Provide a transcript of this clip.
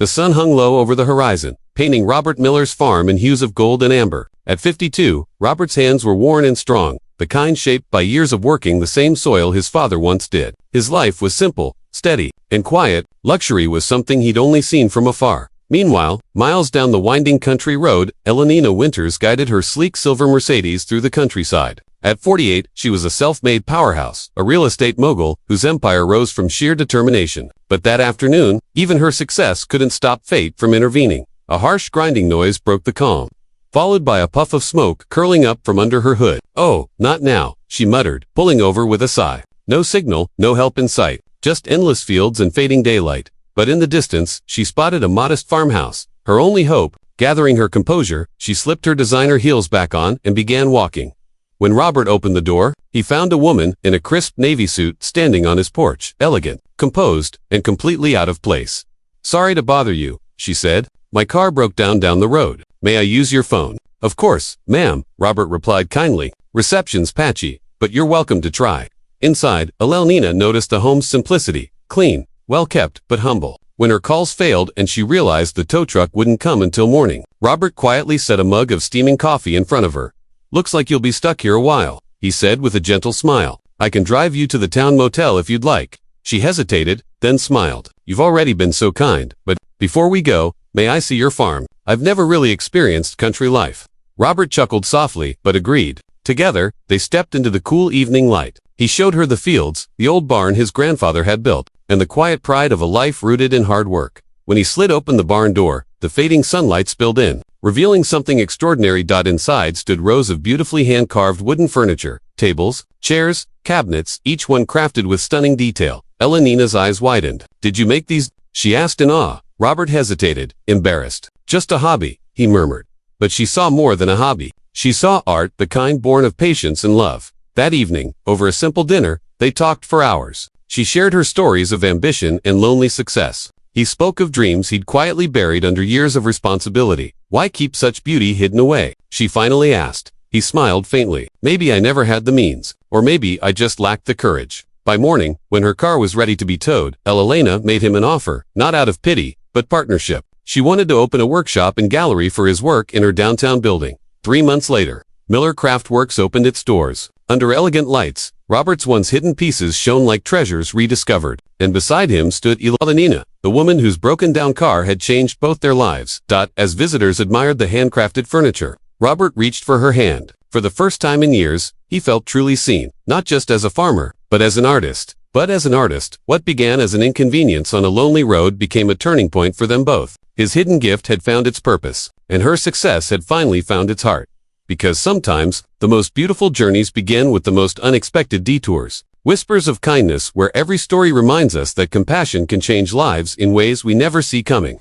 The sun hung low over the horizon, painting Robert Miller's farm in hues of gold and amber. At 52, Robert's hands were worn and strong, the kind shaped by years of working the same soil his father once did. His life was simple, steady, and quiet. Luxury was something he'd only seen from afar. Meanwhile, miles down the winding country road, Elenina Winters guided her sleek silver Mercedes through the countryside. At 48, she was a self-made powerhouse, a real estate mogul whose empire rose from sheer determination. But that afternoon, even her success couldn't stop fate from intervening. A harsh grinding noise broke the calm, followed by a puff of smoke curling up from under her hood. "Oh, not now," she muttered, pulling over with a sigh. No signal, no help in sight, just endless fields and fading daylight. But in the distance, she spotted a modest farmhouse, her only hope. Gathering her composure, she slipped her designer heels back on and began walking. When Robert opened the door, he found a woman in a crisp navy suit standing on his porch, elegant, composed, and completely out of place. "Sorry to bother you," she said. "My car broke down the road. May I use your phone?" "Of course, ma'am," Robert replied kindly. "Reception's patchy, but you're welcome to try." Inside, Elenina noticed the home's simplicity, clean, well-kept, but humble. When her calls failed and she realized the tow truck wouldn't come until morning, Robert quietly set a mug of steaming coffee in front of her. "Looks like you'll be stuck here a while," he said with a gentle smile. "I can drive you to the town motel if you'd like." She hesitated, then smiled. "You've already been so kind, but before we go, may I see your farm? I've never really experienced country life." Robert chuckled softly, but agreed. Together, they stepped into the cool evening light. He showed her the fields, the old barn his grandfather had built, and the quiet pride of a life rooted in hard work. When he slid open the barn door, the fading sunlight spilled in, revealing something extraordinary. Inside stood rows of beautifully hand-carved wooden furniture, tables, chairs, cabinets, each one crafted with stunning detail. Elenina's eyes widened. "Did you make these?" she asked in awe. Robert hesitated, embarrassed. "Just a hobby," he murmured. But she saw more than a hobby. She saw art, the kind born of patience and love. That evening, over a simple dinner, they talked for hours. She shared her stories of ambition and lonely success. He spoke of dreams he'd quietly buried under years of responsibility. "Why keep such beauty hidden away?" she finally asked. He smiled faintly. "Maybe I never had the means, or maybe I just lacked the courage." By morning, when her car was ready to be towed, Elenina made him an offer, not out of pity, but partnership. She wanted to open a workshop and gallery for his work in her downtown building. 3 months later, Miller Craftworks opened its doors. Under elegant lights, Robert's once hidden pieces shone like treasures rediscovered, and beside him stood Elenina, the woman whose broken-down car had changed both their lives. As visitors admired the handcrafted furniture, Robert reached for her hand. For the first time in years, he felt truly seen, not just as a farmer, but as an artist. What began as an inconvenience on a lonely road became a turning point for them both. His hidden gift had found its purpose, and her success had finally found its heart. Because sometimes, the most beautiful journeys begin with the most unexpected detours. Whispers of Kindness, where every story reminds us that compassion can change lives in ways we never see coming.